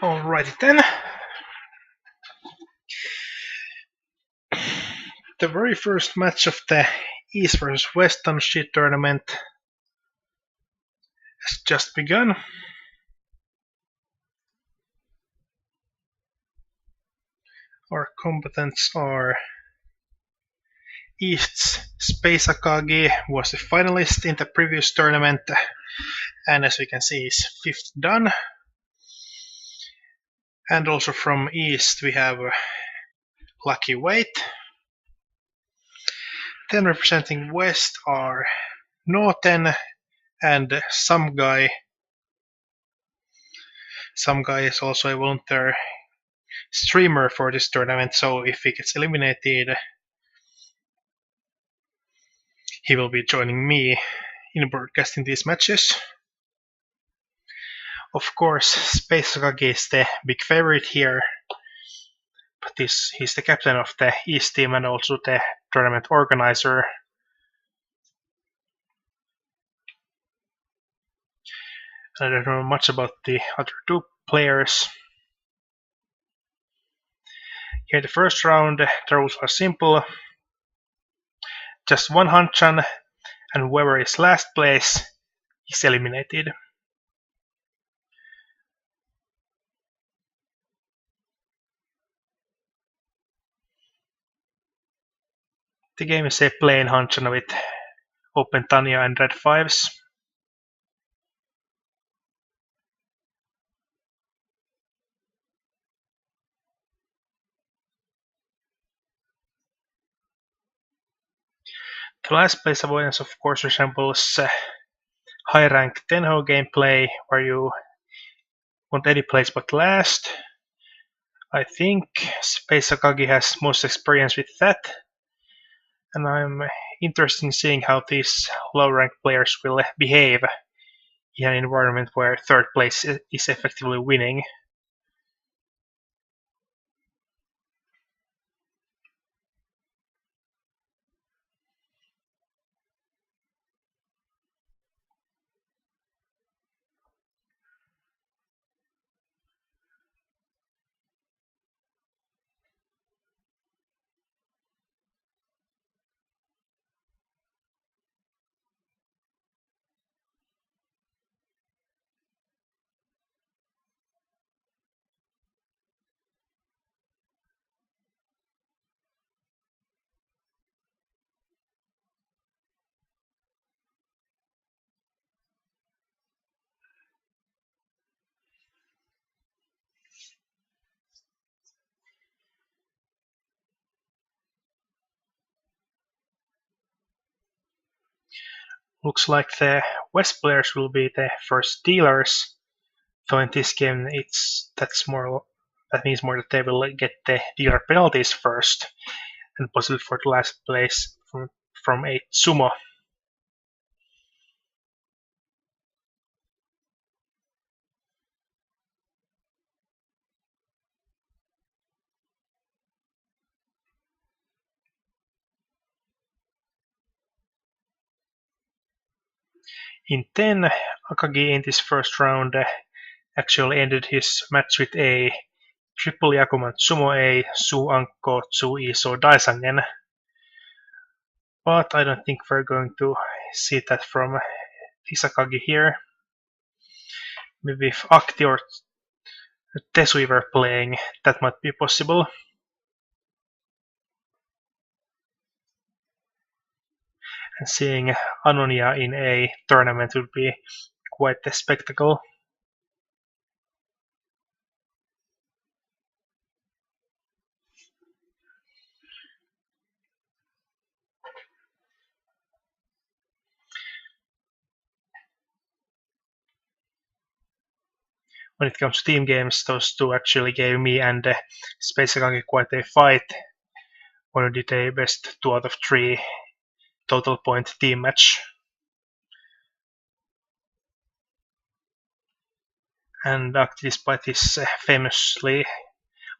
Alrighty then. The very first match of the East vs West Tanoshii tournament has just begun. Our combatants are East's Space Akagi was the finalist in the previous tournament, and as we can see is 5th dan. And also from East we have Lucky Wait. Then representing West are NoTen and SomeGuy. SomeGuy is also a volunteer streamer for this tournament, so if he gets eliminated, he will be joining me in broadcasting these matches. Of course, Space Akagi is the big favorite here, but he's the captain of the East team and also the tournament organizer. I don't know much about the other two players. Here in the first round, the rules are simple. Just one hanchan, and whoever is last place is eliminated. The game is a plain hanchan with open Tanya and red 5s. The last place avoidance of course resembles high rank Tenho gameplay where you want any place but last. I think Space Akagi has most experience with that, and I'm interested in seeing how these low rank players will behave in an environment where third place is effectively winning. Looks like the West players will be the first dealers. So in this game, that means more that they will get the dealer penalties first, and possibly for the last place from a sumo. In 10, Akagi in this first round actually ended his match with a triple Yakuman Sumo A, Su Anko, Tsu Iso Daisangen. But I don't think we're going to see that from Akagi here. Maybe if Akti or Tesui were playing, that might be possible. And seeing Anonia in a tournament would be quite a spectacle. When it comes to team games, those two actually gave me and Space Akagi quite a fight when we did a best 2 out of 3 total point team match. And Akti, despite his famously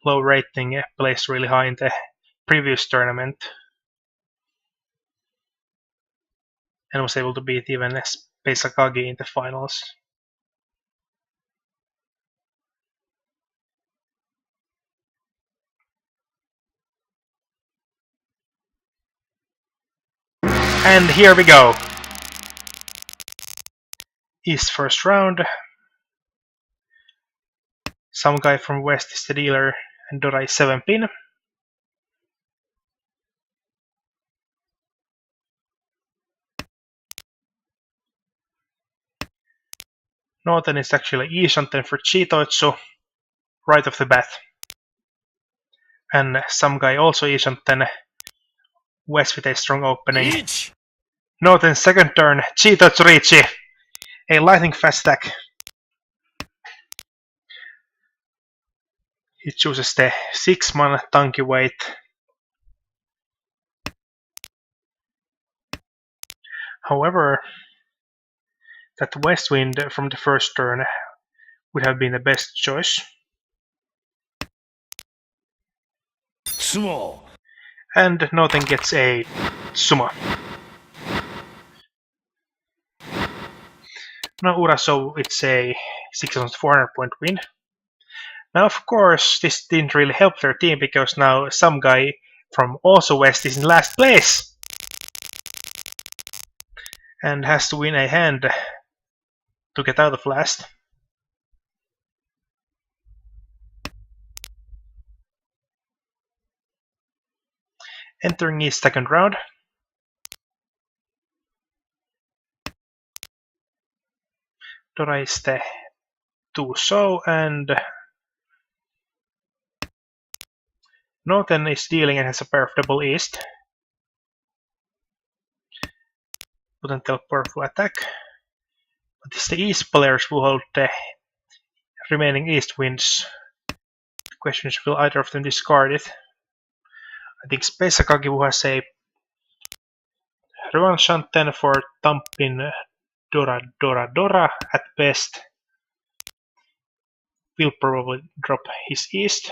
low rating, placed really high in the previous tournament and was able to beat even Space Akagi in the finals. And here we go. East first round. SomeGuy from West is the dealer, and Dora is 7 pin. NoTen is actually Ishanten for Chitoitsu, right off the bat. And SomeGuy also Ishanten, West with a strong opening. NoTen second turn, Chitoitsu Riichi, a lightning fast attack. He chooses the 6-man Tanki weight. However, that West Wind from the first turn would have been the best choice. Sumo. And NoTen gets a Sumo. No Ura, so it's a 6,400 point win. Now, of course, this didn't really help their team because now SomeGuy from also West is in last place and has to win a hand to get out of last. Entering his second round. Dora is the 2-so and NoTen is dealing and has a pair of double east. Potential powerful attack. But it's the east players who hold the remaining east wins. The question is, will either of them discard it? I think Space Akagi, who has a Ruanshanten for Tampin Dora at best, will probably drop his east.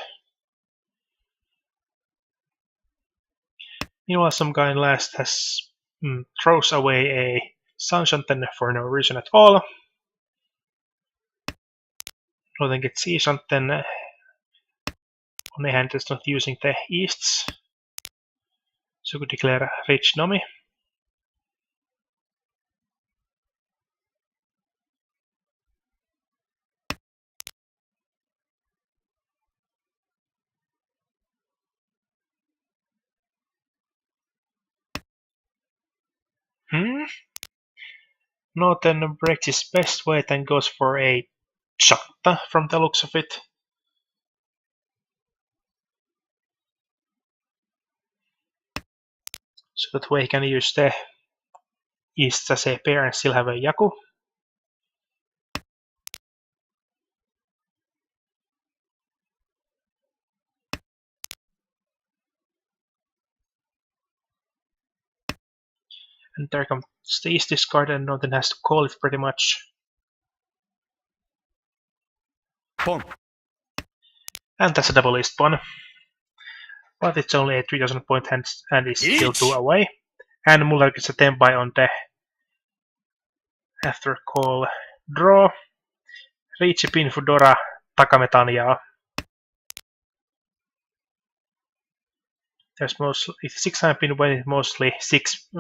Meanwhile, SomeGuy in last has throws away a Sunshanten for no reason at all. NoTen gets Seashanten on a hand that's not using the easts. So could declare Rich Nomi. NoTen breaks his best weight and goes for a Chatta from the looks of it. So that way he can use the east as a pair and still have a Yaku. And there comes the east discard and NoTen has to call it pretty much. Pon. And that's a double east one. But it's only a 3000 point hand and is still 2 away. And Muller gets a Tenpai on the after call draw. Riichi pin Fudora Takametania. There's mostly 6-9 pin when it's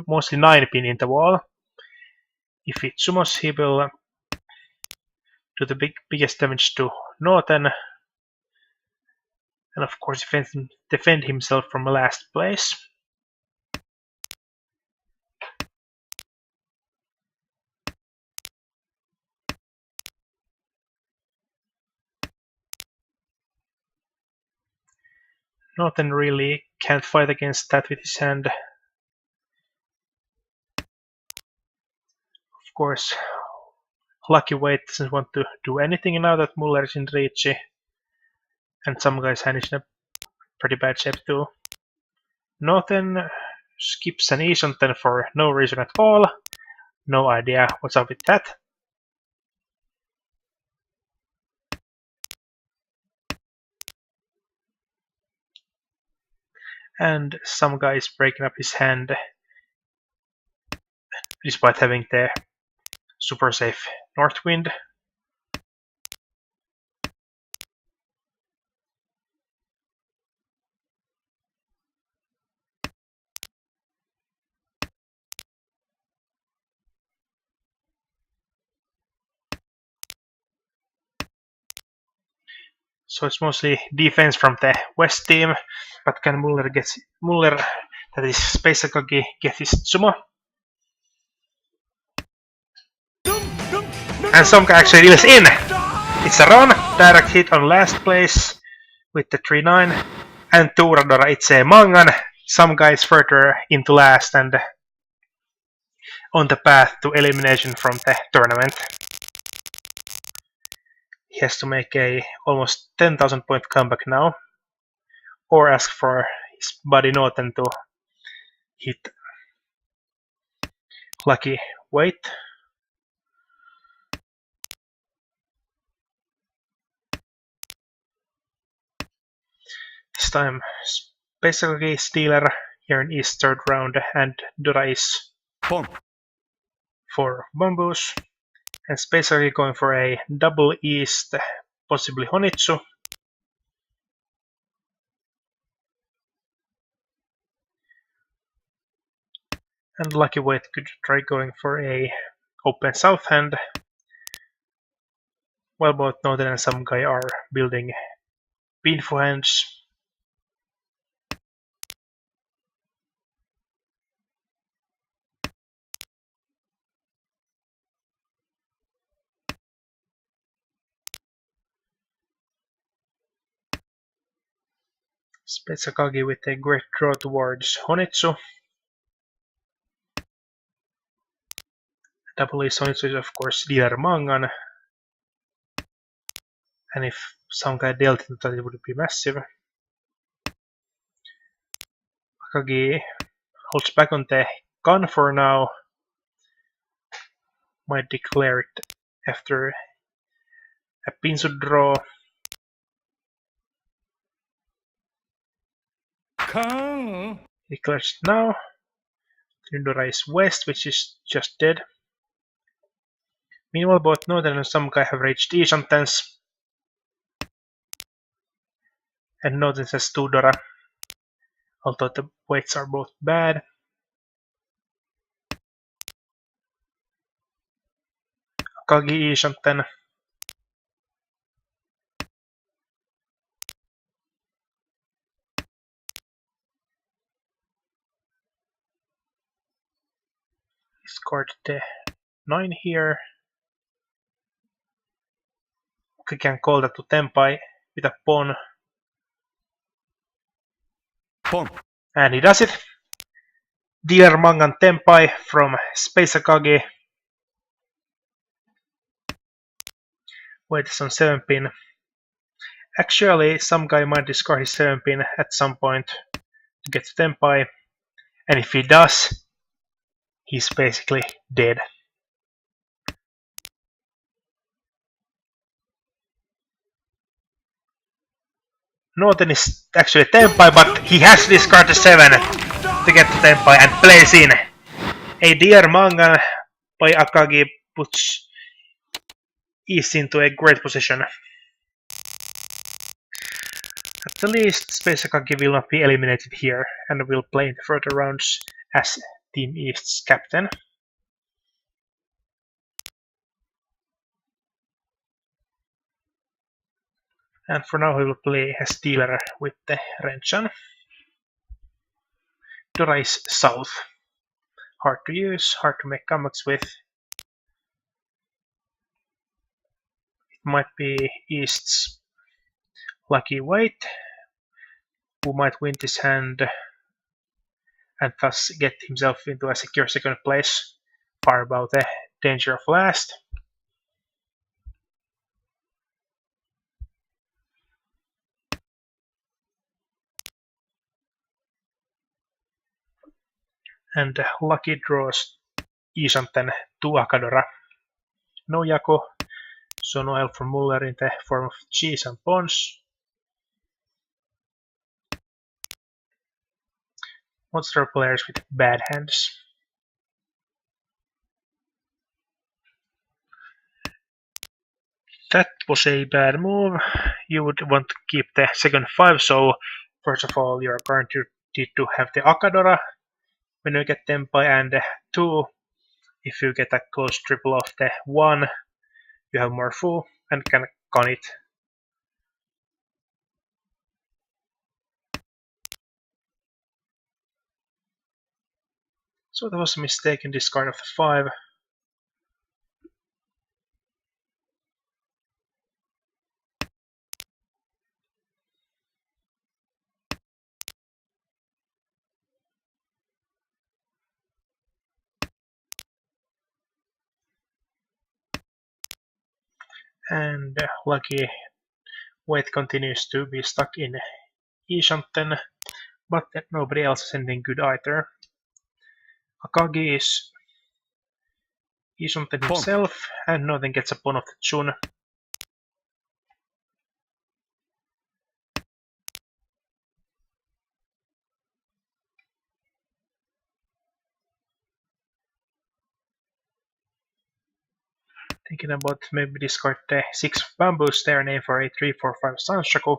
mostly 9 pin in the wall. If it sumos, he will do the biggest damage to NoTen. And of course defend himself from last place. NoTen really can't fight against that with his hand. Of course, Lucky Weight doesn't want to do anything now that Muller is in Riichi. And SomeGuy's hand is in a pretty bad shape too. NoTen skips an Ishanten for no reason at all. No idea what's up with that. And SomeGuy is breaking up his hand despite having the super safe Northwind. So it's mostly defense from the West team, but can Muller, that is Space Akagi, get his Tsumo? And SomeGuy actually deals in! It's a run, direct hit on last place with the 3-9, and Toradora, it's a Mangan. SomeGuy is further into last and on the path to elimination from the tournament. He has to make a almost 10,000 point comeback now, or ask for his buddy NoTen to hit lucky weight. This time basically Steeler here in East third round and Dora is for Bamboos. And basically going for a double East, possibly Honitsu. And Lucky Weight could try going for a open South hand. Well, both NoTen and SomeGuy are building Pinfo hands. Space Akagi with a great draw towards Honitsu. Double East Honitsu is of course dealer Mangan. And if SomeGuy dealt into that, it would be massive. Akagi holds back on the gun for now. Might declare it after a Pinsu draw. Declares it now. Trindora is west, which is just dead. Meanwhile, both NoTen and SomeGuy have reached Ishantens. And NoTen has 2 Dora, although the weights are both bad. Akagi Ishanten. He scored the 9 here. We can call that to Tenpai with a pawn. And he does it. Dealer Mangan Tenpai from Space Akagi. Weight is on 7 pin. Actually, SomeGuy might discard his 7 pin at some point to get to Tenpai. And if he does, he's basically dead. NoTen is actually Tenpai, but he has to discard the 7 to get to Tenpai and plays in. A dear Mangan by Akagi puts East into a great position. At the least, Space Akagi will not be eliminated here and will play in the further rounds as Team East's captain. And for now he will play as dealer with the Renchan. Dora is south. Hard to use, hard to make comebacks with. It might be East's lucky weight, who might win this hand and thus get himself into a secure second place, far above the danger of last. And lucky draws Ishanten to Akadora. No Yako, so no help from Muller in the form of cheese and pawns. Monster players with bad hands. That was a bad move. You would want to keep the second 5, so first of all you're guaranteed to have the Akadora when you get Tenpai, and 2, if you get a close triple of the 1, you have more Fu and can con it. So that was a mistake in discard of the 5. And lucky Wait continues to be stuck in Ishanten, but nobody else is anything good either. Akagi is Ishanten himself, and NoTen gets a pawn of the Chun. Thinking about maybe discard the 6 bamboos there and aim for a 3-4-5 Sanshaku.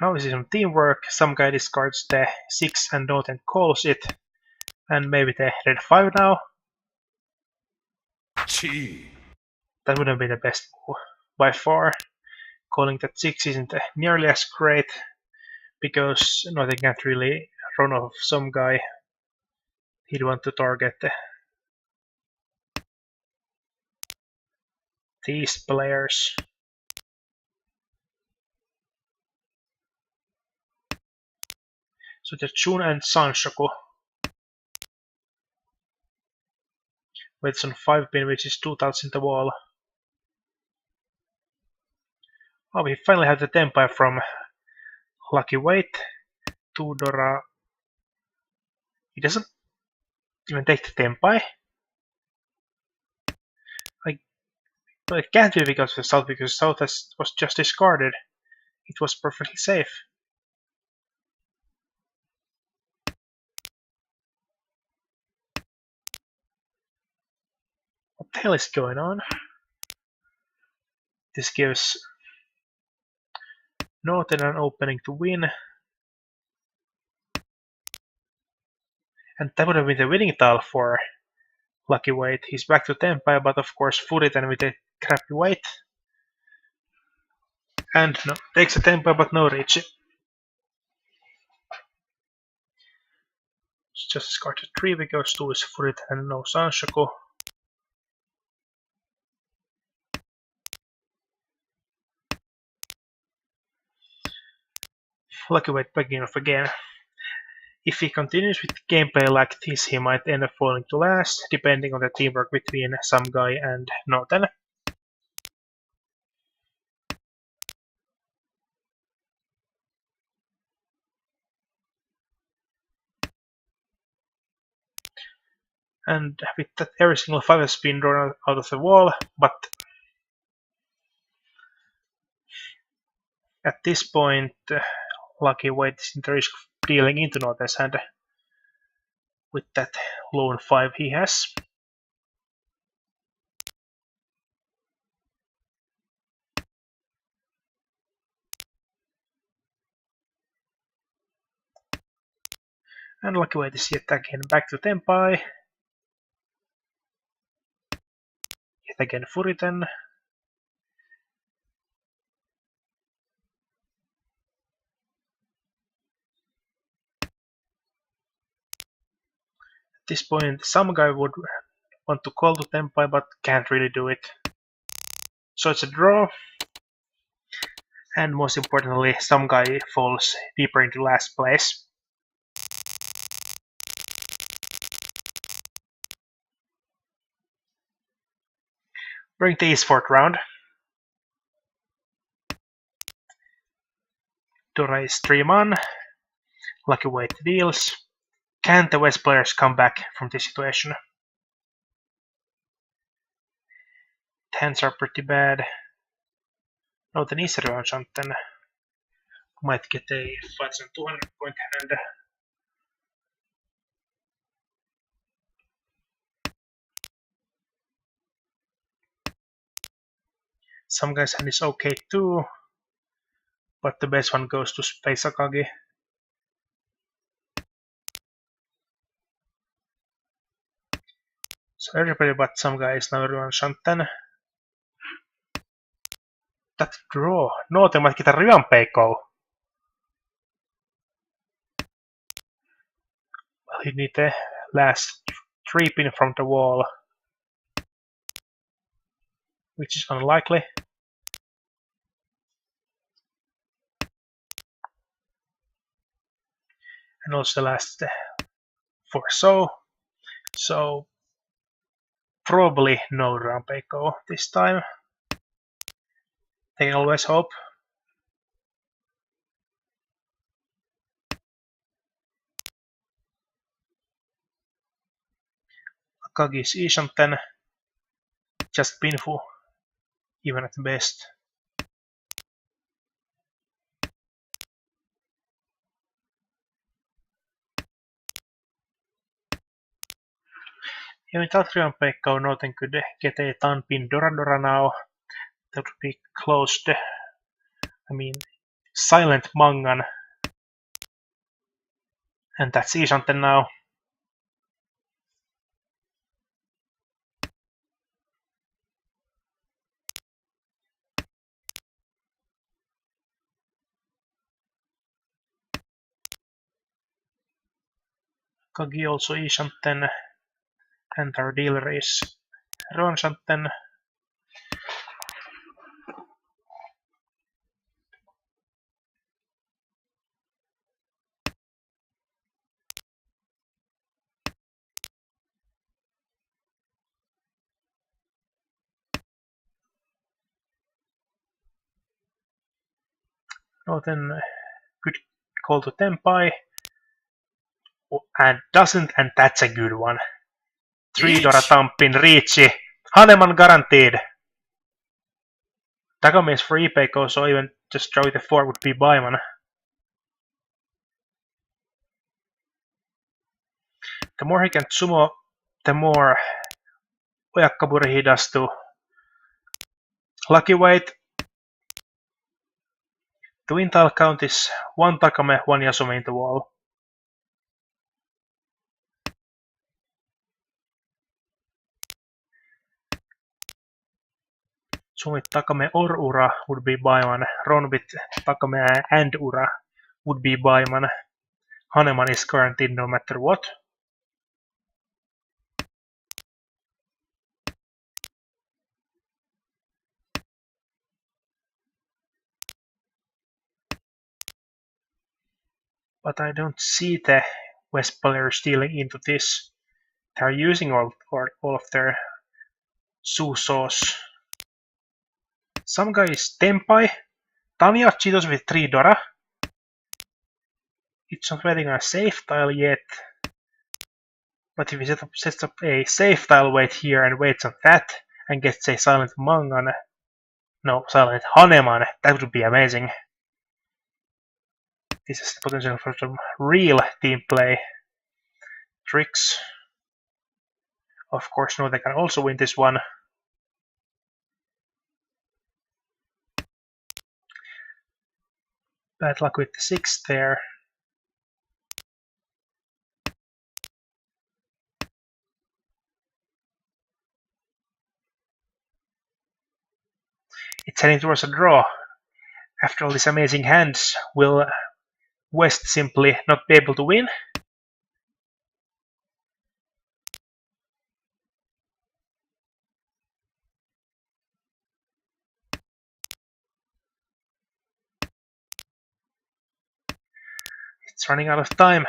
Now we see some teamwork. Some guy discards the 6 and NoTen calls it. And maybe the red 5 now. That wouldn't be the best move by far. Calling that 6 isn't nearly as great, because NoTen can't really run off SomeGuy. He'd want to target these players. So the Chun and Sanshaku. Waits on 5 pin, which is 2 tiles in the wall. Oh, we finally have the Tenpai from Lucky Wait. Tudora. He doesn't even take the Tenpai. But it can't be because of the South, because South was just discarded. It was perfectly safe. What the hell is going on? This gives NoTen an opening to win. And that would have been the winning tile for Lucky Wait. He's back to Tenpai, but of course Furitan with a crappy weight. And no, takes a Tenpai but no reach. Just discard the 3 because 2 is Furitan and no Sanshaku. Lucky Wait backing off again. If he continues with gameplay like this, he might end up falling to last, depending on the teamwork between SomeGuy and NoTen. And with that, every single 5 has been drawn out of the wall, but at this point, Lucky Wait is in the risk of dealing into NoTen's hand with that lone 5 he has. And Lucky Wait is yet again back to Tenpai. Yet again Furitan. At this point, some guy would want to call to Tenpai, but can't really do it. So it's a draw. And most importantly, some guy falls deeper into last place. During the East 4th round, Dora is 3-man. Lucky Wait deals. Can the West players come back from this situation? Hands are pretty bad. NoTen is around something. Might get a 5200 point hand. Some guys' hand is okay too, but the best one goes to Space Akagi. So everybody but SomeGuy is now doing something. That draw. NoTen might get a Ryan Peiko. Well, you need the last 3 pin from the wall, which is unlikely. And also the last 4 so probably no Ryan Peiko this time. They can always hope. Akagi is Ishanten, just Pinfu, even at best. Even without Ryan Peiko, NoTen could get a Tanpin Dora now. That would be closed. I mean, Silent Mangan. And that's Ishanten now. Akagi also Ishanten. And our dealer is Ronshanten. NoTen good call to Tenpai. And doesn't, and that's a good one. 3 Dora Tampin, Riichi. Haneman guaranteed. Takame is free Peiko, so even just draw with a 4 would be Baiman. The more he can sumo, the more Oyakaburi he does to Lucky Weight. The win tile count is 1 Takame, 1 Yasume in the wall. Sumo with Takame or Ura would be Baiman. Ron with Takame and Ura would be Baiman. Haneman is guaranteed no matter what. But I don't see the West players stealing into this. They're using all of their Susos. SomeGuy is Tenpai. Tanoshii does with 3 Dora. It's not waiting on a safe tile yet. But if he sets up a safe tile wait here and waits on that and gets a Silent Mangan, no, Silent Haneman, that would be amazing. This is the potential for some real team play tricks. Of course, no, they can also win this one. Bad luck with the 6 there. It's heading towards a draw. After all these amazing hands, will West simply not be able to win? It's running out of time.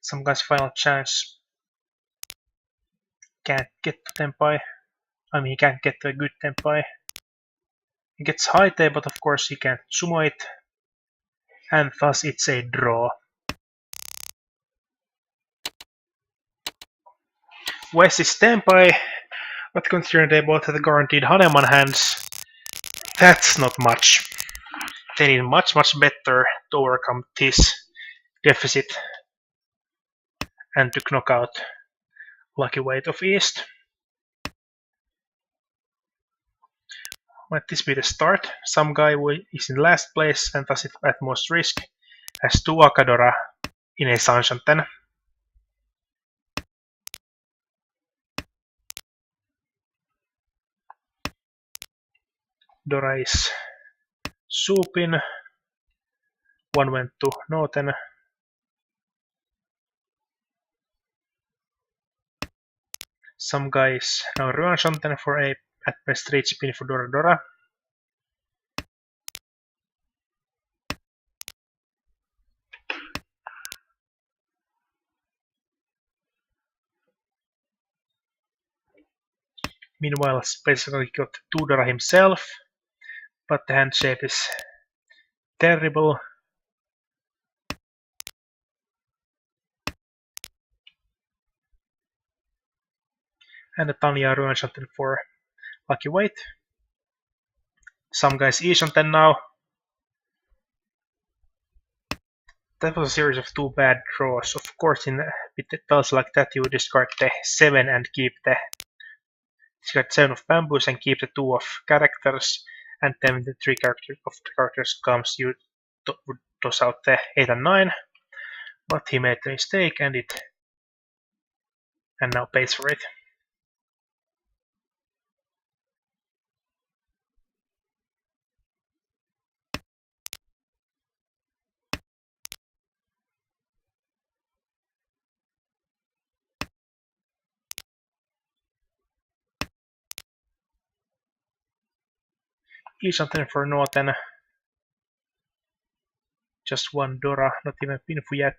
SomeGuy's final chance. Can't get to Tenpai. I mean, he can't get to a good Tenpai. He gets Haite, but of course he can't sumo it. And thus it's a draw. West is Tenpai, but considering they both have the guaranteed Haneman hands, that's not much. They need much better to overcome this deficit and to knock out Lucky Weight of East. Might this be the start? Some guy who is in last place and thus at most risk has 2 Akadora in a Sanshanten. Dora is Supin. 1 went to NoTen. Some guy is now Ruanshanten for a at best 3 spin for Dora. Meanwhile, basically got 2 Dora himself, but the hand shape is terrible. And the Tanya Ruanshanten for lucky weight. Some guys Ishanten now. That was a series of 2 bad draws. Of course, in tells like that, you discard the 7 and keep the discard 7 of bamboos and keep the 2 of characters, and then when the 3 characters comes, you would toss out the 8 and 9. But he made the mistake and now pays for it. Ishanten for NoTen. Just 1 Dora, not even Pinfu yet.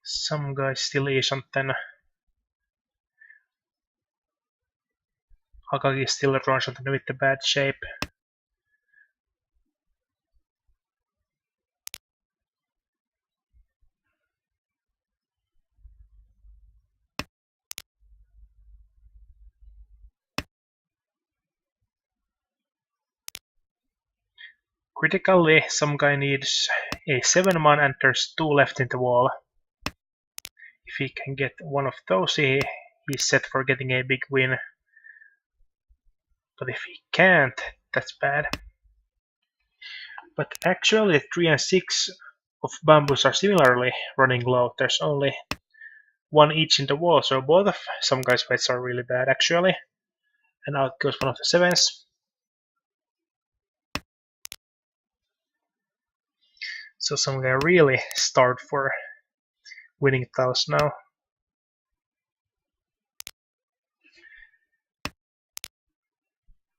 Some guys still Ishanten. Akagi still Ruanshanten with the bad shape. Critically, some guy needs a 7-man and there's 2 left in the wall. If he can get 1 of those, he's set for getting a big win. But if he can't, that's bad. But actually, 3 and 6 of bamboos are similarly running low. There's only 1 each in the wall, so both of some guys' weights are really bad actually. And out goes 1 of the 7s. So some guy really starved for winning tiles now.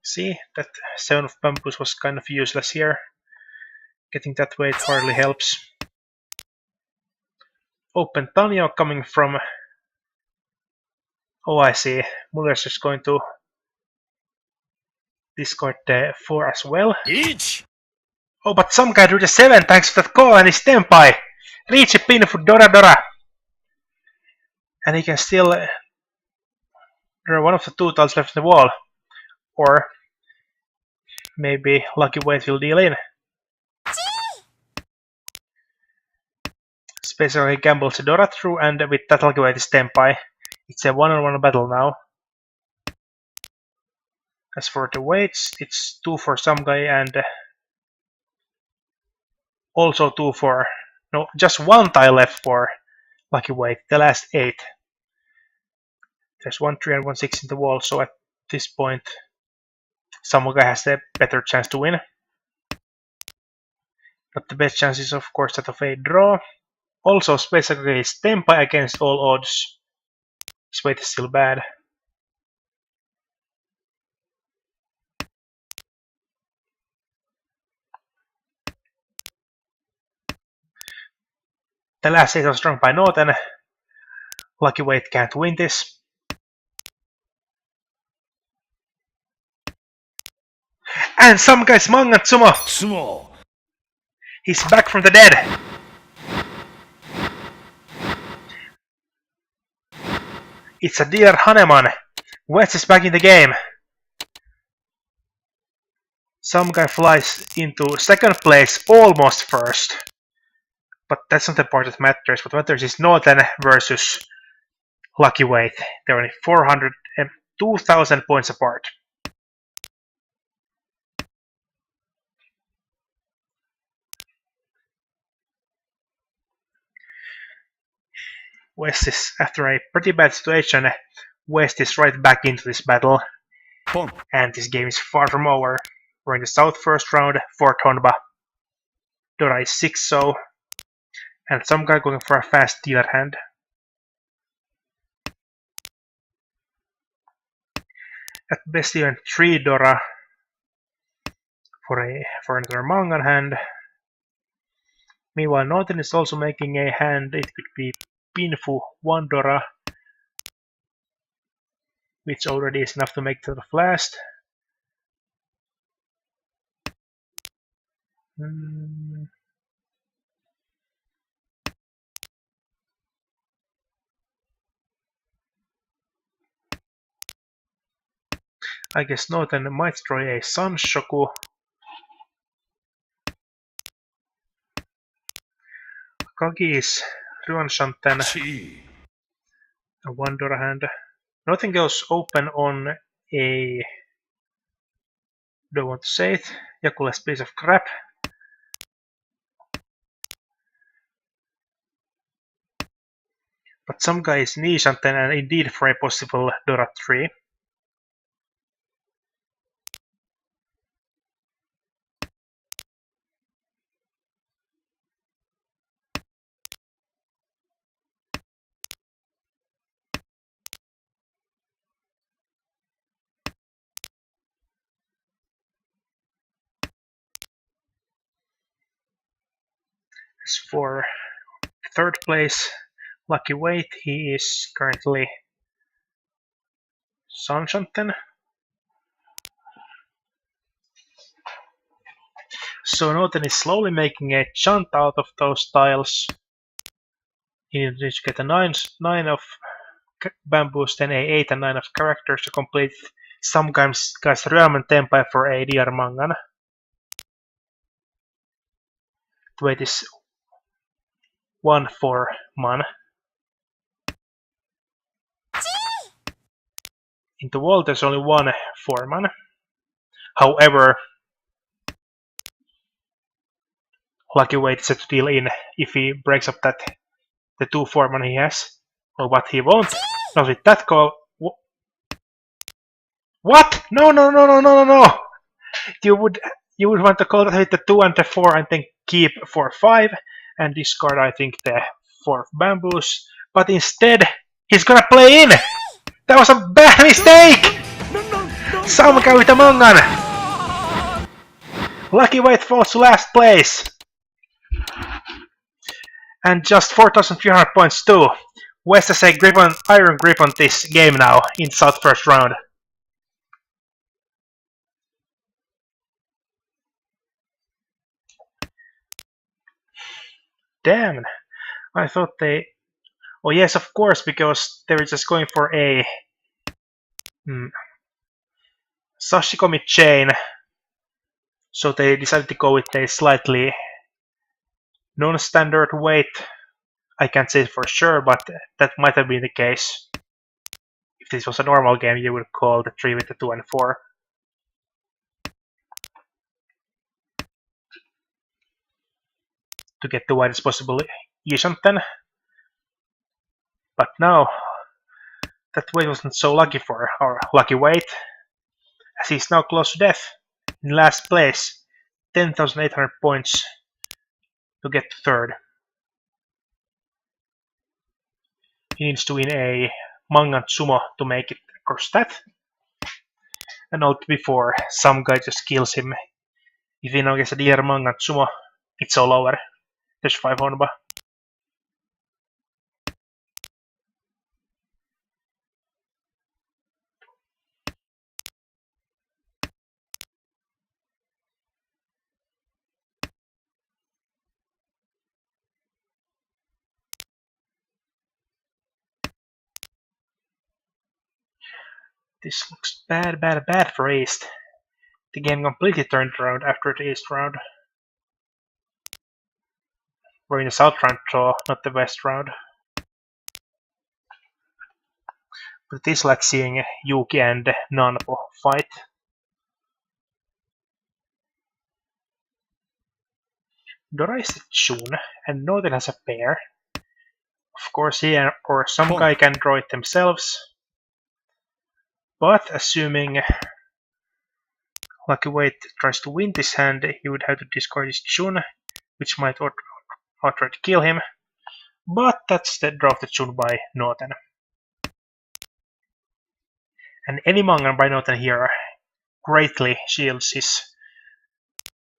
See, that 7 of bamboos was kind of useless here. Getting that weight hardly helps. Open Tanya coming from... Oh, I see. Muller's just going to discard the 4 as well. Oh, but some guy drew the 7 thanks to that call and his Tenpai. Reach a pin for Dora. And he can still draw 1 of the 2 tiles left in the wall. Or maybe lucky weight will deal in. Basically gambles a Dora through, and with that lucky weight is Tenpai. It's a 1-on-1 battle now. As for the weights, it's 2 for some guy and also 2 for... No, just 1 tile left for lucky weight, the last 8. There's 1 3 and 1 6 in the wall, so at this point some guy has a better chance to win. But the best chance is of course that of a draw. Also, basically is Tenpai against all odds. His weight is still bad. The last 8 was drawn by NoTen. Lucky weight can't win this. And some guy's Mangatsumo! He's back from the dead! It's a dear Haneman. West is back in the game. Some guy flies into 2nd place, almost 1st. But that's not the part that matters. What matters is NoTen versus Lucky Wait. They're only 2,000 points apart. West is, after a pretty bad situation, West is right back into this battle. Boom. And this game is far from over. We're in the South first round, 4th Honba. Dora is 6-0. And SomeGuy going for a fast dealer hand. At best even 3 Dora for another Mangan hand. Meanwhile, NoTen is also making a hand. It could be Pinfu 1 Dora, which already is enough to make it to the last. I guess NoTen might try a Sanshoku. Akagi is Ruanshanten, a 1 Dora hand. Nothing goes open on a... don't want to say it. Yakula's piece of crap. But SomeGuy is Nishanten and indeed for a possible Dora 3. As for 3rd place, Lucky Wait, he is currently Sanshanten. So NoTen is slowly making a chant out of those tiles. He needs to get a 9 of bamboos, then a 8 and 9 of characters to complete SomeGuy's Ryumen Tenpai for a DR Mangan. The weight is 1 for Man. In the wall there's only 1 for Man. However, Lucky Wait is set to deal in if he breaks up the 2 4-man he has. Or what he won't. Not with that call. What? No! You would want to call that with the 2 and the 4 and then keep 4 5 and discard I think the 4 bamboos. But instead he's gonna play in! That was a bad mistake! SomeGuy with the Mangan! Lucky Wait falls to last place! And just 4,300 points too. West has a iron grip on this game now in South first round. Damn, I thought they... oh yes, of course, because they were just going for a... Sashikomi chain. So they decided to go with a slightly non-standard weight. I can't say it for sure, but that might have been the case. If this was a normal game, you would call the 3 with the 2 and 4. To get the widest possible Ishanten. But now, that weight wasn't so lucky for our Lucky Wait, as he's now close to death, in last place, 10,800 points to get to 3rd. He needs to win a Mangan Sumo to make it across that. And note before, SomeGuy just kills him. If he now gets a DR Mangan Sumo, it's all over. There's 5 Honba. This looks bad for East. The game completely turned around after the East round. We're in the south round draw, not the west round. But it is like seeing Yuki and Nanpo fight. Dora is the Chun, and NoTen has a pair. Of course, he or SomeGuy can draw it themselves. But assuming Lucky Wait tries to win this hand, he would have to discard his Chun, which might outright kill him. But that's the draw of the Chun by NoTen. And any Mangan by NoTen here greatly shields his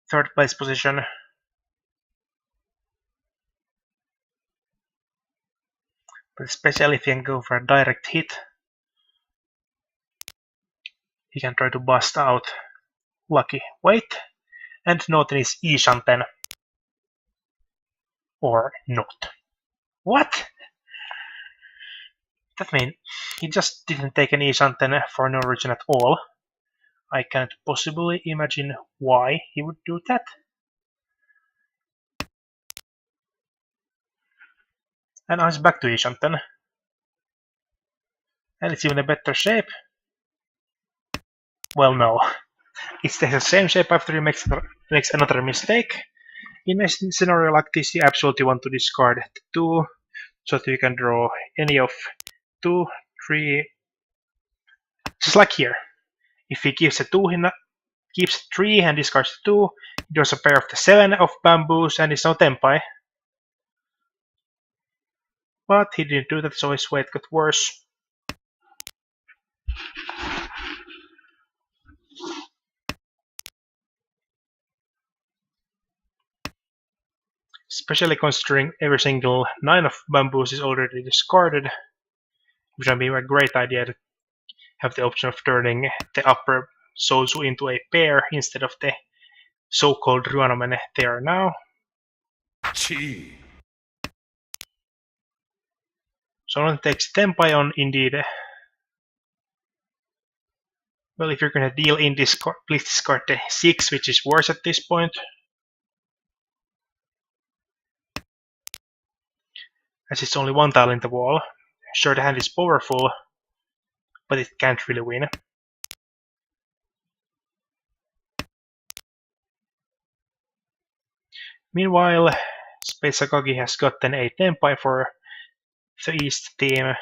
third place position. But especially if he can go for a direct hit, he can try to bust out Lucky Wait, and NoTen is Ishanten. Or not. What? That means he just didn't take an Ishanten for no reason at all. I can't possibly imagine why he would do that. And now he's back to Ishanten. And it's even a better shape. Well, no. It stays the same shape after he makes another mistake. In a scenario like this, you absolutely want to discard the 2, so that you can draw any of 2, 3, just like here. If he keeps a 2, he keeps 3 and discards 2, he draws a pair of the 7 of bamboos and is now Tenpai. But he didn't do that, so his weight got worse. Especially considering every single 9 of bamboos is already discarded, which would be a great idea to have the option of turning the upper Sozu into a pair instead of the so-called Ryunomen they are now. So one takes Tenpai on indeed. Well, if you're gonna deal in discard, please discard the 6, which is worse at this point. As it's only 1 tile in the wall. Sure, the hand is powerful, but it can't really win. Meanwhile, Space Akagi has gotten a Tenpai for the East team.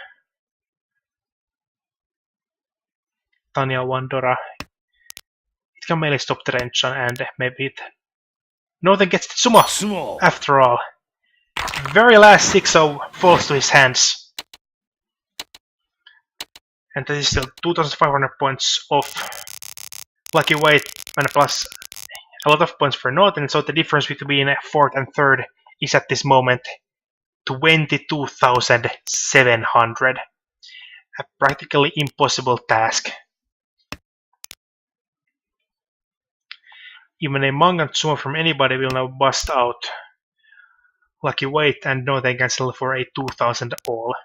Tanya Wandora. It can melee stop the Renshan and maybe it. NoTen gets the Sumo after all. Very last 6-0 falls to his hands. And that is still 2,500 points off Lucky Wait and plus a lot of points for NoTen, so the difference between 4th and 3rd is at this moment 22,700. A practically impossible task. Even a Mangan Sumo from anybody will now bust out Lucky Wait and NoTen can sell for a 2,000 all.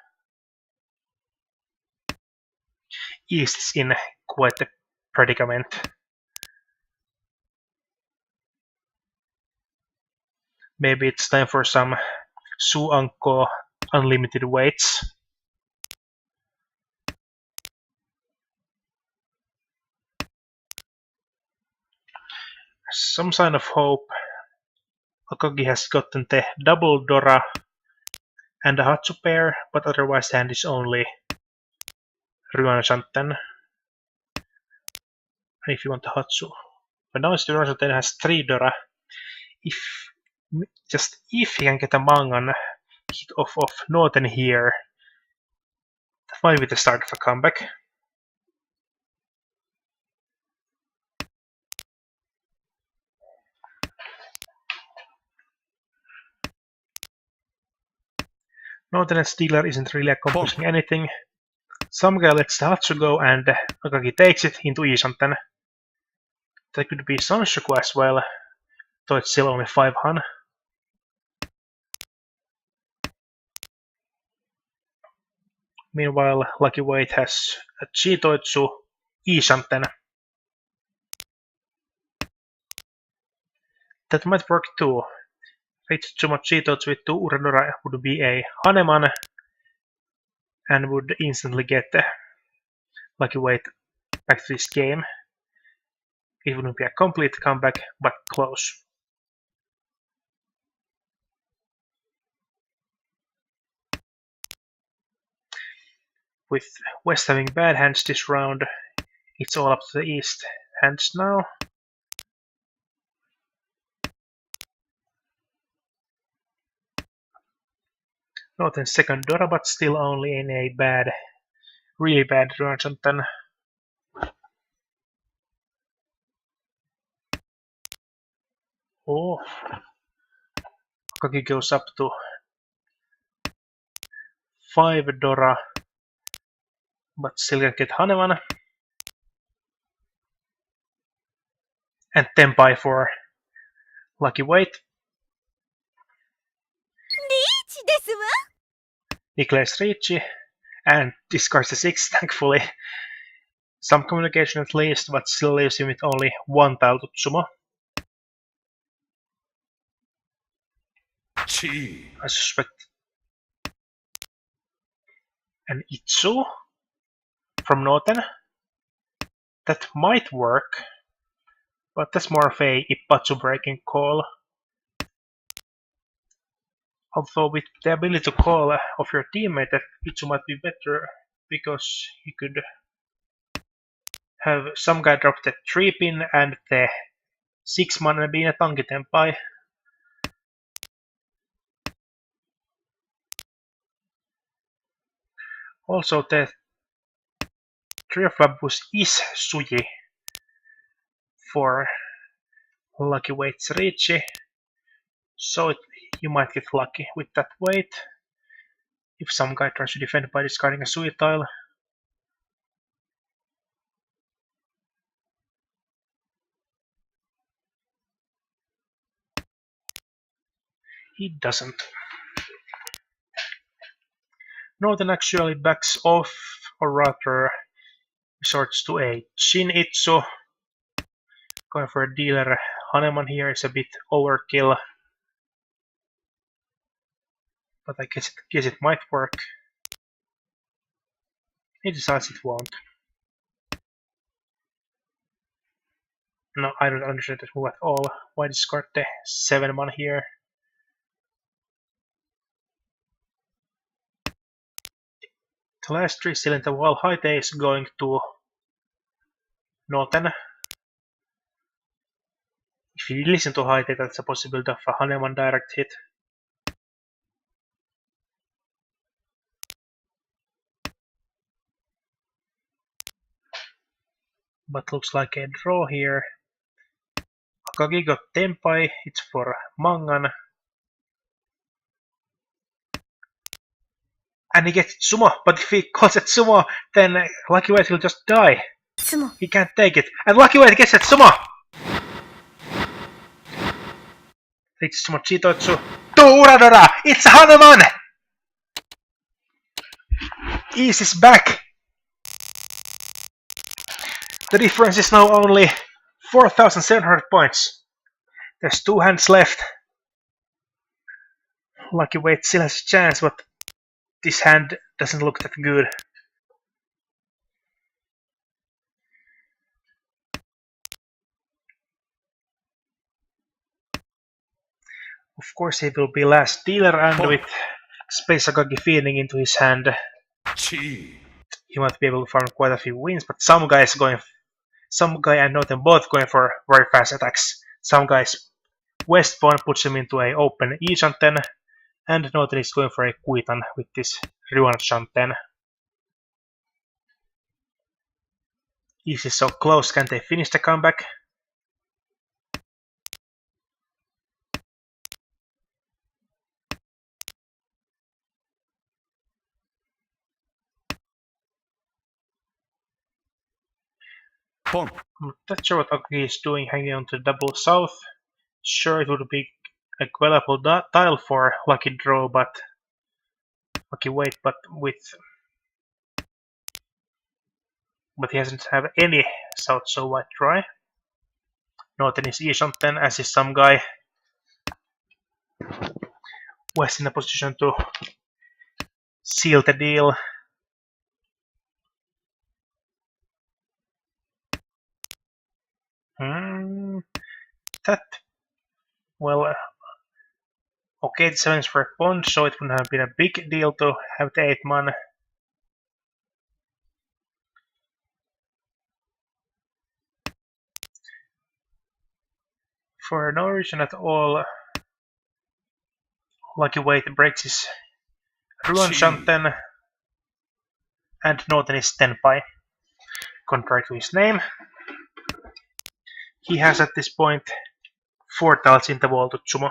East is in quite a predicament. Maybe it's time for some Suanko unlimited weights. Some sign of hope. Akagi has gotten the double Dora and a Hatsu pair, but otherwise the hand is only Ryuan Shanten. And if you want the Hatsu. But now the Ryuan Shanten has 3 Dora. If he can get a Mangan hit off of NoTen here, that might be the start of a comeback. NoTen's dealer isn't really accomplishing anything. SomeGuy lets the Hatsu go and Akagi takes it into Ishanten. That could be Sanshoku as well, though it's still only 5 Han. Meanwhile, Lucky Wait has a Chitoitsu Ishanten. That might work too. H Chito with 2 Uradora would be a Haneman and would instantly get the lucky weight back to this game. It wouldn't be a complete comeback, but close. With West having bad hands this round, it's all up to the East hands now. NoTen second Dora, but still only in a bad, really bad range. And then Akagi goes up to 5 Dora, but still can get Haneman. And Tenpai for lucky weight. Declares Ricci and discards the 6, thankfully. Some communication at least, but still leaves him with only 1 tile to Tsumo. I suspect an Itsu from NoTen. That might work, but that's more of a Ippatsu breaking call. Although with the ability to call of your teammate, that Itsu might be better, because you could have some guy drop the 3-pin and the 6-mana being a Tanki Tenpai. Also, the 3 of Babus is Suji for lucky weights Ricci, so you might get lucky with that weight if some guy tries to defend by discarding a Sui tile. He doesn't. NoTen actually backs off, or rather resorts to a Shin Itsu. Going for a dealer Haneman here is a bit overkill, but I guess it might work. He decides it won't. No, I don't understand that move at all. Why discard the 7-man here? The last 3 still in the wall. High is going to NoTen. If you listen to High, that's a possibility of a Haneman direct hit. But looks like a draw here. Akagi got Tenpai, it's for Mangan. And he gets Tsumo, but if he calls it Tsumo, then Lucky White will just die. Tsumo. He can't take it. And Lucky White gets it Tsumo! It's Tsumo Chitotsu. To Uradora! It's Haneman! Ease is back! The difference is now only 4,700 points. There's 2 hands left. Lucky Weight still has a chance, but this hand doesn't look that good. Of course he will be last dealer, and with Space Akagi feeding into his hand, he might be able to farm quite a few wins, but some guy and NoTen both going for very fast attacks. Some guys West Pawn puts him into a open E-Shanten, and NoTen is going for a Kuitan with this Ryuan Shanten. East is so close, can they finish the comeback? I'm not sure what Akagi is doing hanging on to double south. Sure, it would be a valuable tile for Lucky Draw, but Lucky Wait, but he hasn't have any south, so why try? NoTen is E-Shanten, as is SomeGuy. West in a position to seal the deal. That, well, okay, the 7s were pawned, so it wouldn't have been a big deal to have the 8 man. For no reason at all, Lucky Wait breaks his Ruan Shanten, and NoTen is Tenpai. Contrary to his name, he has at this point 4 tiles in the wall to Tsumo.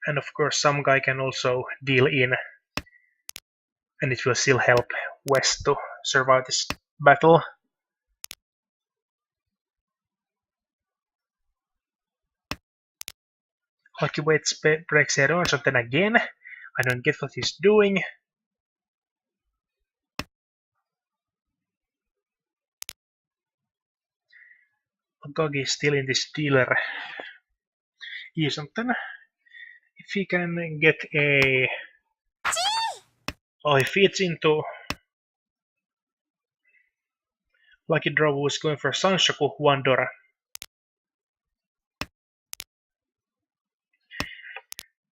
And of course, SomeGuy can also deal in, and it will still help West to survive this battle. Lucky Wait breaks a Ruan Shanten again. I don't get what he's doing. Akagi is still in this dealer something. If he can get a... Oh, he feeds into Lucky Draw, who is going for Sanshoku 1 Dora.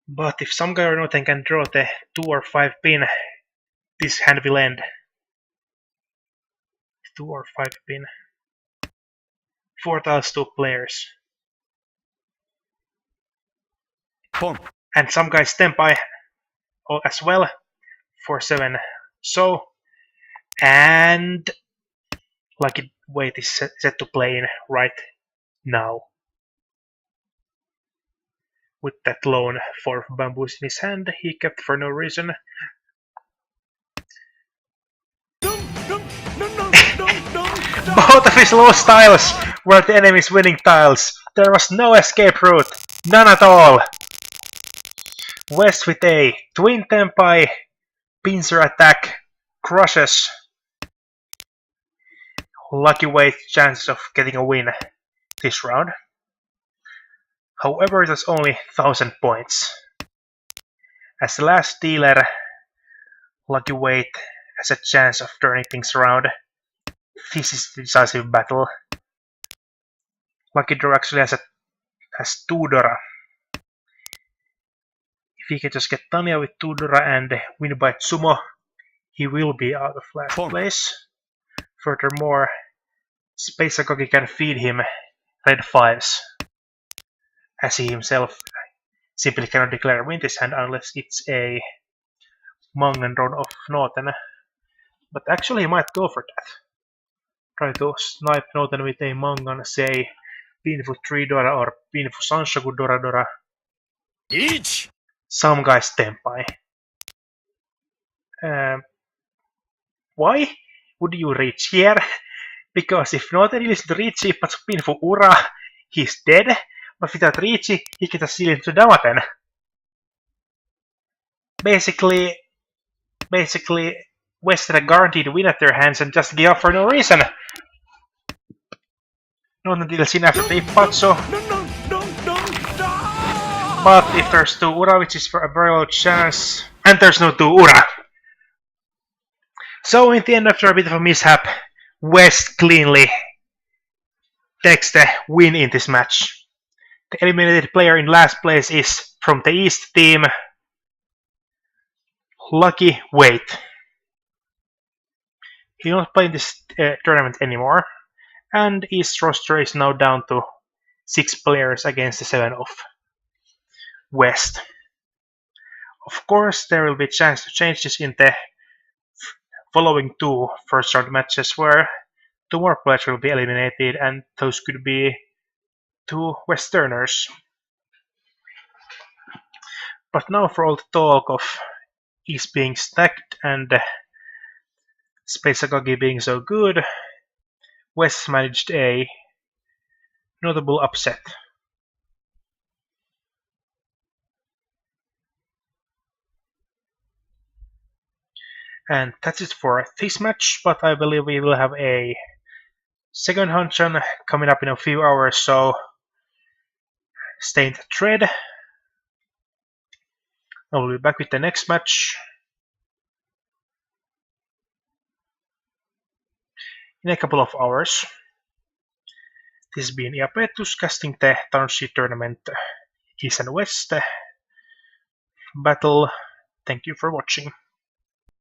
But if SomeGuy or NoTen can draw the 2 or 5 pin, this hand will end. 2 or 5 pin. 4 tiles, 2 players. Boom. And SomeGuy's Tenpai as well for 7. So, and Lucky Wait is set to play in right now. With that lone 4 bamboos in his hand, he kept for no reason. Both of his lost tiles were the enemy's winning tiles. There was no escape route, none at all. West with a twin Tenpai, pincer attack, crushes Lucky Wait's chance of getting a win this round. However, it was only 1000 points. As the last dealer, Lucky Wait has a chance of turning things around. This is the decisive battle. Lucky Draw actually has 2 Dora. If he can just get Tanya with 2 Dora and win by Tsumo, he will be out of last place. Furthermore, Space Akagi can feed him red 5s, as he himself simply cannot declare a win this hand unless it's a Mangan run of NoTen. But actually he might go for that. Try to snipe NoTen with a Mangan, say Pinfu 3 Dora or Pinfu Sanshoku Dora Dora. Each! SomeGuy's Tenpai. Why would you reach here? Because if NoTen is to reach but Pinfu Ura, he's dead. But without Riichi, he can just seal into Damaten. Basically, Western a guaranteed win at their hands and just give up for no reason. NoTen deals in after the Ipatsu. But if there's 2 Ura, which is for a very low chance, and there's no 2 Ura. So in the end, after a bit of a mishap, West cleanly takes the win in this match. The eliminated player in last place is from the East team, Lucky Wait. He's not playing this tournament anymore, and East roster is now down to 6 players against the 7 of West. Of course, there will be a chance to change this in the following 2 first round matches where 2 more players will be eliminated, and those could be 2 Westerners. But now for all the talk of East being stacked and Space Akagi being so good, West managed a notable upset. And that's it for this match, but I believe we will have a second Hanshan coming up in a few hours, so stay in the thread. I will be back with the next match in a couple of hours. This has been Iapetus casting the Tanoshii tournament East and West battle. Thank you for watching.